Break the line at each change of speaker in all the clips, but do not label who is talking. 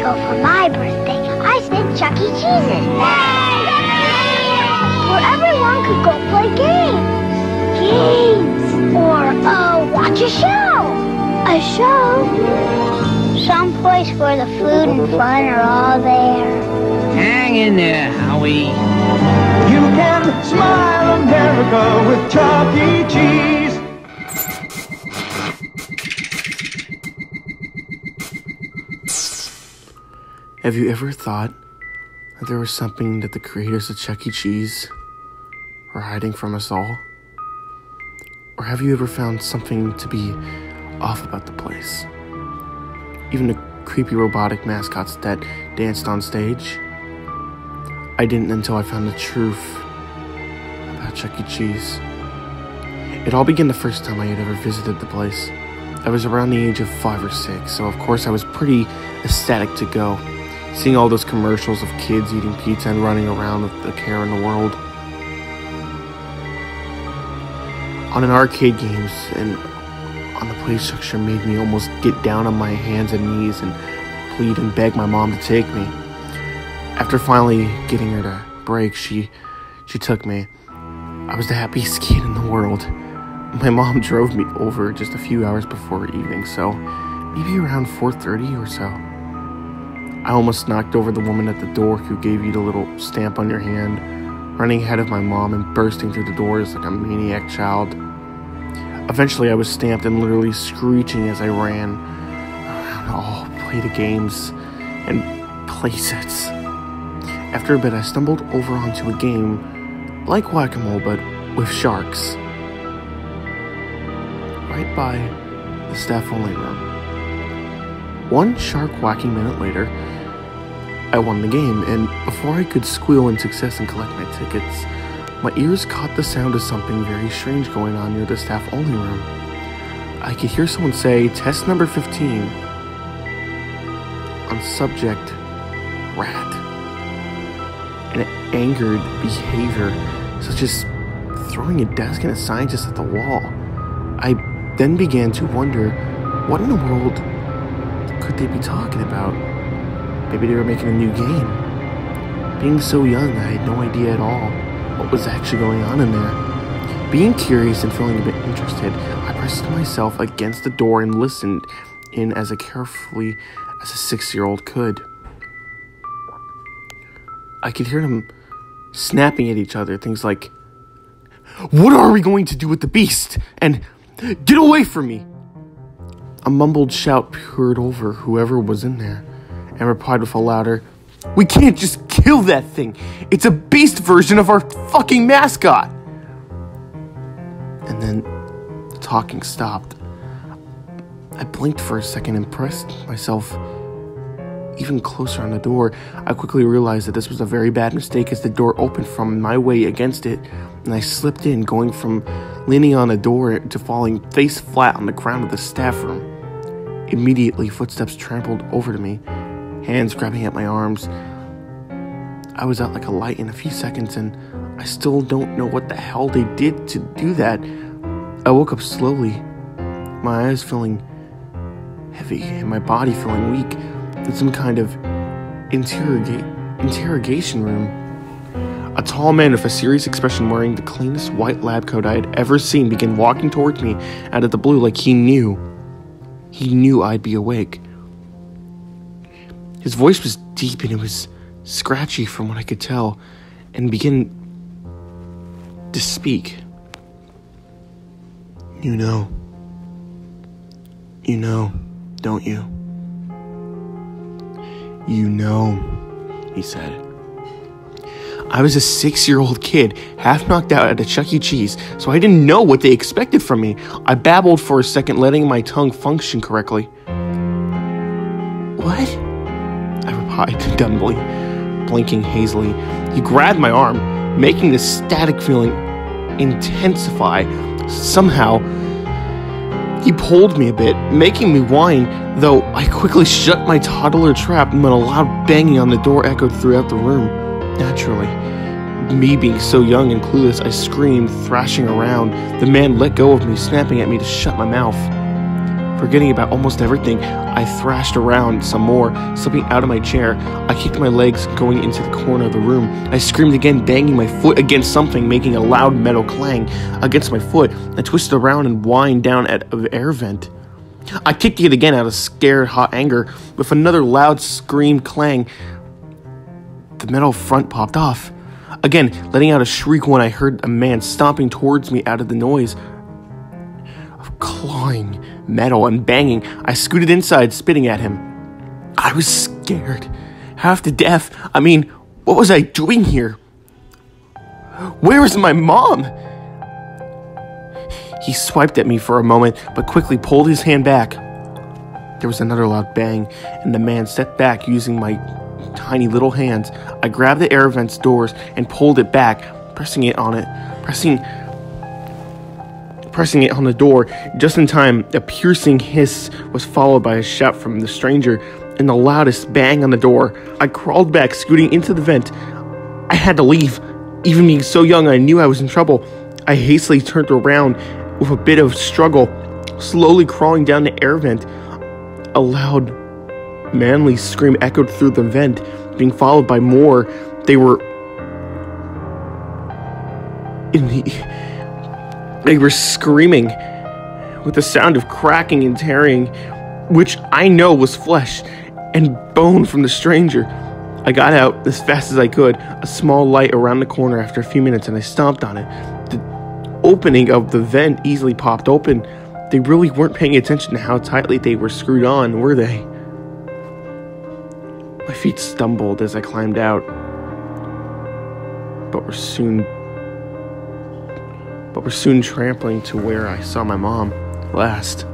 ago for my birthday, I spent Chuck E. Cheese's. Where everyone could go play games. Or, watch a show. A show? Some place where the food and fun are all there.
Hang in there, Howie.
You can smile America with Chuck E. Cheese.
Have you ever thought that there was something that the creators of Chuck E. Cheese were hiding from us all? Or have you ever found something to be off about the place? Even the creepy robotic mascots that danced on stage? I didn't until I found the truth about Chuck E. Cheese. It all began the first time I had ever visited the place. I was around the age of 5 or 6, so of course I was pretty ecstatic to go. Seeing all those commercials of kids eating pizza and running around with the care in the world. On an arcade games and on the play structure made me almost get down on my hands and knees and plead and beg my mom to take me. After finally getting her to break, she took me. I was the happiest kid in the world. My mom drove me over just a few hours before evening, so maybe around 4:30 or so. I almost knocked over the woman at the door who gave you the little stamp on your hand, running ahead of my mom and bursting through the doors like a maniac child. Eventually, I was stamped and literally screeching as I ran around all play the games and play sets. After a bit, I stumbled over onto a game like Whack-A-Mole, but with sharks. Right by the staff-only room. One shark-whacking minute later, I won the game, and before I could squeal in success and collect my tickets, my ears caught the sound of something very strange going on near the staff-only room. I could hear someone say, "Test number 15, on subject, rat." An angered behavior, such as throwing a desk and a scientist at the wall. I then began to wonder, what in the world could they be talking about? Maybe they were making a new game. Being so young, I had no idea at all what was actually going on in there. Being curious and feeling a bit interested, I pressed myself against the door and listened in as carefully as a 6-year-old could. I could hear them snapping at each other, things like, "What are we going to do with the beast?" and "Get away from me!" A mumbled shout poured over whoever was in there, and replied with a louder, "We can't just kill that thing! It's a beast version of our fucking mascot!" And then the talking stopped. I blinked for a second and pressed myself even closer on the door. I quickly realized that this was a very bad mistake as the door opened from my way against it, and I slipped in, going from leaning on the door to falling face flat on the ground of the staff room. Immediately, footsteps trampled over to me, hands grabbing at my arms. I was out like a light in a few seconds, and I still don't know what the hell they did to do that. I woke up slowly, my eyes feeling heavy and my body feeling weak, in some kind of interrogation room. A tall man with a serious expression wearing the cleanest white lab coat I had ever seen began walking towards me out of the blue like he knew. He knew I'd be awake. His voice was deep and it was scratchy from what I could tell, and began to speak. You know, don't you? You know, he said. I was a 6-year-old kid, half knocked out at a Chuck E. Cheese, so I didn't know what they expected from me. I babbled for a second, letting my tongue function correctly. What? I replied dumbly, blinking hazily. He grabbed my arm, making the static feeling intensify. Somehow, he pulled me a bit, making me whine, though I quickly shut my toddler trap when a loud banging on the door echoed throughout the room. Naturally, me being so young and clueless, I screamed, thrashing around. The man let go of me, snapping at me to shut my mouth. Forgetting about almost everything, I thrashed around some more, slipping out of my chair. I kicked my legs, going into the corner of the room. I screamed again, banging my foot against something, making a loud metal clang against my foot. I twisted around and whined down at an air vent. I kicked it again out of scared, hot anger. With another loud scream clang, the metal front popped off. Again, letting out a shriek when I heard a man stomping towards me out of the noise of clawing metal and banging. I scooted inside, spitting at him. I was scared, half to death. I mean, what was I doing here? Where is my mom? He swiped at me for a moment, but quickly pulled his hand back. There was another loud bang, and the man stepped back using my tiny little hands. I grabbed the air vent's doors and pulled it back, pressing it on the door. Just in time, a piercing hiss was followed by a shout from the stranger and the loudest bang on the door. I crawled back, scooting into the vent. I had to leave. Even being so young, I knew I was in trouble. I hastily turned around with a bit of struggle, slowly crawling down the air vent. A loud, manly scream echoed through the vent, being followed by more. They were screaming with the sound of cracking and tearing, which I know was flesh and bone from the stranger. I got out as fast as I could, a small light around the corner after a few minutes, and I stomped on it. The opening of the vent easily popped open. They really weren't paying attention to how tightly they were screwed on, were they? My feet stumbled as I climbed out, but were soon trampling to where I saw my mom last.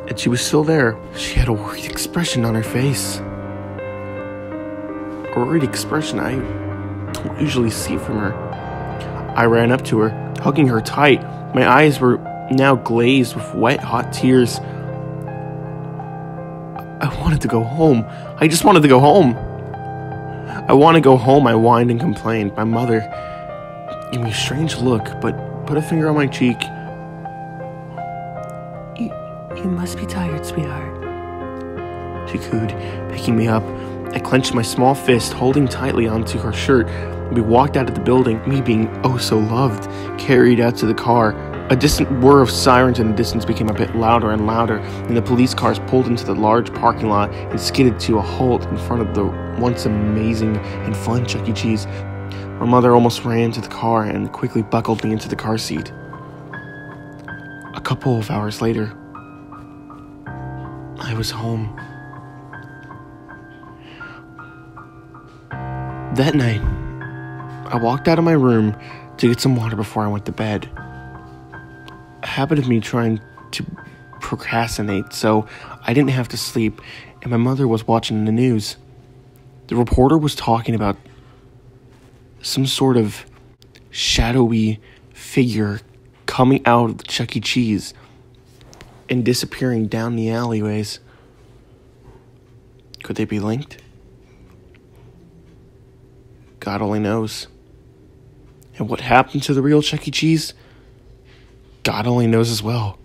And she was still there. She had a worried expression on her face. A worried expression I don't usually see from her. I ran up to her, hugging her tight. My eyes were now glazed with wet, hot tears. I wanted to go home. I just wanted to go home. I want to go home, I whined and complained. My mother gave me a strange look, but put a finger on my cheek. You must be tired, sweetheart, she cooed, picking me up. I clenched my small fist, holding tightly onto her shirt. We walked out of the building, me being oh so loved, carried out to the car. A distant whir of sirens in the distance became a bit louder and louder, and the police cars pulled into the large parking lot and skidded to a halt in front of the once amazing and fun Chuck E. Cheese. My mother almost ran to the car and quickly buckled me into the car seat. A couple of hours later, I was home. That night, I walked out of my room to get some water before I went to bed. A habit of me trying to procrastinate, so I didn't have to sleep, and my mother was watching the news. The reporter was talking about some sort of shadowy figure coming out of the Chuck E. Cheese and disappearing down the alleyways. Could they be linked? God only knows. And what happened to the real Chuck E. Cheese? God only knows as well.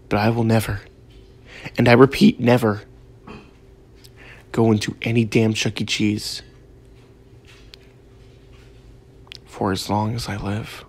But I will never, and I repeat, never, go into any damn Chuck E. Cheese for as long as I live.